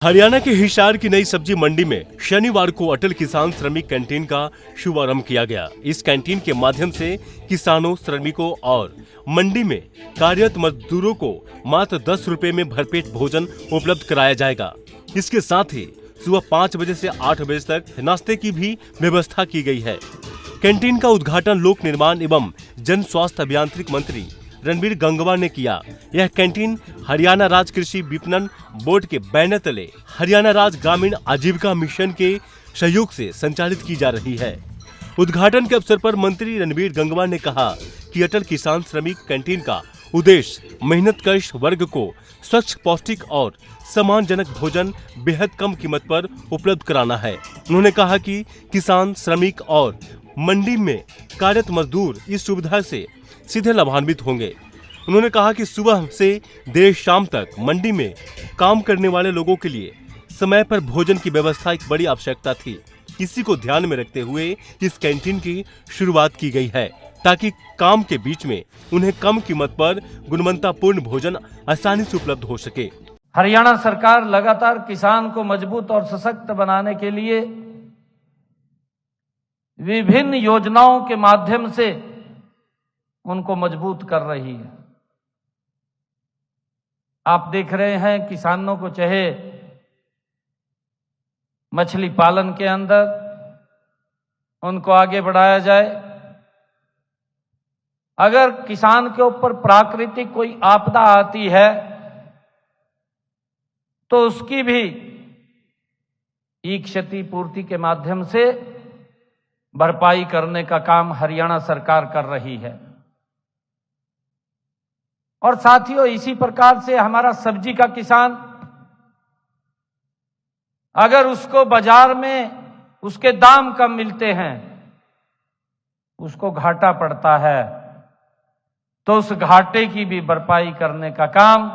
हरियाणा के हिसार की नई सब्जी मंडी में शनिवार को अटल किसान श्रमिक कैंटीन का शुभारंभ किया गया। इस कैंटीन के माध्यम से किसानों, श्रमिकों और मंडी में कार्यरत मजदूरों को मात्र 10 रुपए में भरपेट भोजन उपलब्ध कराया जाएगा। इसके साथ ही सुबह 5 बजे से 8 बजे तक नाश्ते की भी व्यवस्था की गई है। कैंटीन का उद्घाटन लोक निर्माण एवं जन स्वास्थ्य अभियांत्रिक मंत्री रणबीर गंगवा ने किया। यह कैंटीन हरियाणा राज्य कृषि विपणन बोर्ड के बैनर तले हरियाणा राज्य ग्रामीण आजीविका मिशन के सहयोग से संचालित की जा रही है। उद्घाटन के अवसर पर मंत्री रणबीर गंगवा ने कहा कि अटल किसान श्रमिक कैंटीन का उद्देश्य मेहनतकश वर्ग को स्वच्छ, पौष्टिक और सम्मानजनक भोजन बेहद कम कीमत पर उपलब्ध कराना है। उन्होंने कहा कि किसान, श्रमिक और मंडी में कार्यरत मजदूर इस सुविधा से सीधे लाभान्वित होंगे। उन्होंने कहा कि सुबह से देर शाम तक मंडी में काम करने वाले लोगों के लिए समय पर भोजन की व्यवस्था एक बड़ी आवश्यकता थी। इसी को ध्यान में रखते हुए इस कैंटीन की शुरुआत की गई है ताकि काम के बीच में उन्हें कम कीमत पर गुणवत्तापूर्ण भोजन आसानी से उपलब्ध हो सके। हरियाणा सरकार लगातार किसान को मजबूत और सशक्त बनाने के लिए विभिन्न योजनाओं के माध्यम से उनको मजबूत कर रही है। आप देख रहे हैं किसानों को चाहे मछली पालन के अंदर उनको आगे बढ़ाया जाए, अगर किसान के ऊपर प्राकृतिक कोई आपदा आती है तो उसकी भी क्षति पूर्ति के माध्यम से भरपाई करने का काम हरियाणा सरकार कर रही है। और साथियों, इसी प्रकार से हमारा सब्जी का किसान, अगर उसको बाजार में उसके दाम कम मिलते हैं, उसको घाटा पड़ता है, तो उस घाटे की भी भरपाई करने का काम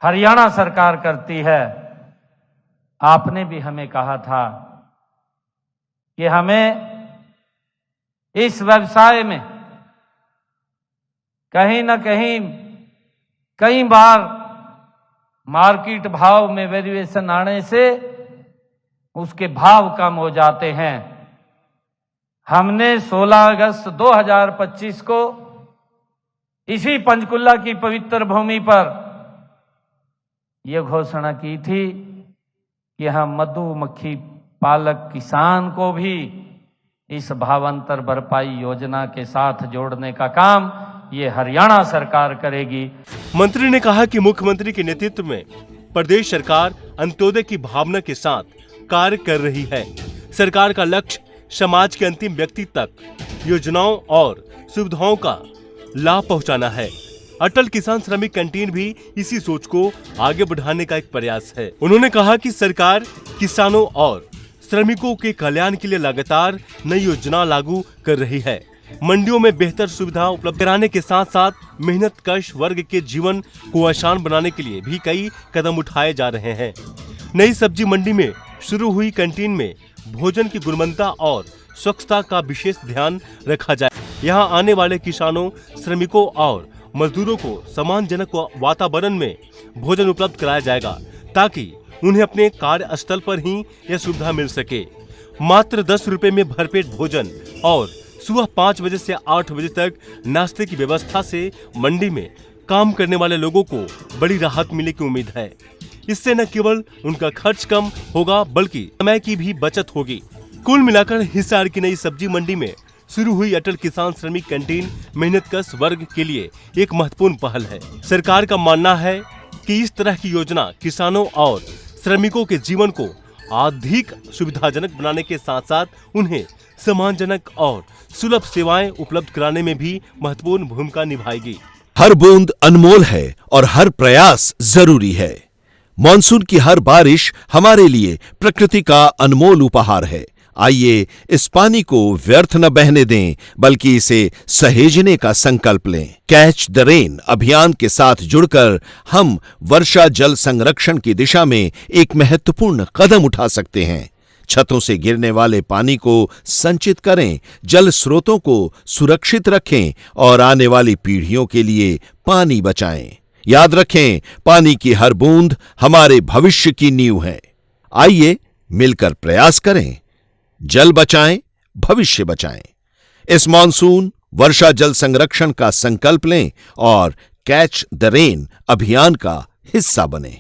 हरियाणा सरकार करती है। आपने भी हमें कहा था कि हमें इस व्यवसाय में कहीं ना कहीं कई बार मार्केट भाव में वेरिएशन आने से उसके भाव कम हो जाते हैं। हमने 16 अगस्त 2025 को इसी पंचकुला की पवित्र भूमि पर यह घोषणा की थी कि हम मधुमक्खी पालक किसान को भी इस भावांतर भरपाई योजना के साथ जोड़ने का काम ये हरियाणा सरकार करेगी। मंत्री ने कहा कि मुख्यमंत्री के नेतृत्व में प्रदेश सरकार अंत्योदय की भावना के साथ कार्य कर रही है। सरकार का लक्ष्य समाज के अंतिम व्यक्ति तक योजनाओं और सुविधाओं का लाभ पहुंचाना है। अटल किसान श्रमिक कैंटीन भी इसी सोच को आगे बढ़ाने का एक प्रयास है। उन्होंने कहा कि सरकार किसानों और श्रमिकों के कल्याण के लिए लगातार नई योजना लागू कर रही है। मंडियों में बेहतर सुविधा उपलब्ध कराने के साथ साथ मेहनतकश वर्ग के जीवन को आसान बनाने के लिए भी कई कदम उठाए जा रहे हैं। नई सब्जी मंडी में शुरू हुई कैंटीन में भोजन की गुणवत्ता और स्वच्छता का विशेष ध्यान रखा जाए। यहां आने वाले किसानों, श्रमिकों और मजदूरों को सम्मानजनक वातावरण में भोजन उपलब्ध कराया जाएगा ताकि उन्हें अपने कार्यस्थल पर ही यह सुविधा मिल सके। मात्र 10 रुपए में भरपेट भोजन और सुबह 5 बजे से 8 बजे तक नाश्ते की व्यवस्था से मंडी में काम करने वाले लोगों को बड़ी राहत मिलने की उम्मीद है। इससे न केवल उनका खर्च कम होगा बल्कि समय की भी बचत होगी। कुल मिलाकर हिसार की नई सब्जी मंडी में शुरू हुई अटल किसान श्रमिक कैंटीन मेहनतकश वर्ग के लिए एक महत्वपूर्ण पहल है। सरकार का मानना है कि इस तरह की योजना किसानों और श्रमिकों के जीवन को अधिक सुविधाजनक बनाने के साथ साथ उन्हें सम्मानजनक और सुलभ सेवाएं उपलब्ध कराने में भी महत्वपूर्ण भूमिका निभाएगी। हर बूंद अनमोल है और हर प्रयास जरूरी है। मॉनसून की हर बारिश हमारे लिए प्रकृति का अनमोल उपहार है। आइए इस पानी को व्यर्थ न बहने दें, बल्कि इसे सहेजने का संकल्प लें। कैच द रेन अभियान के साथ जुड़कर हम वर्षा जल संरक्षण की दिशा में एक महत्वपूर्ण कदम उठा सकते हैं। छतों से गिरने वाले पानी को संचित करें, जल स्रोतों को सुरक्षित रखें और आने वाली पीढ़ियों के लिए पानी बचाएं। याद रखें, पानी की हर बूंद हमारे भविष्य की नींव है। आइए मिलकर प्रयास करें, जल बचाएं, भविष्य बचाएं। इस मॉनसून वर्षा जल संरक्षण का संकल्प लें और कैच द रेन अभियान का हिस्सा बनें।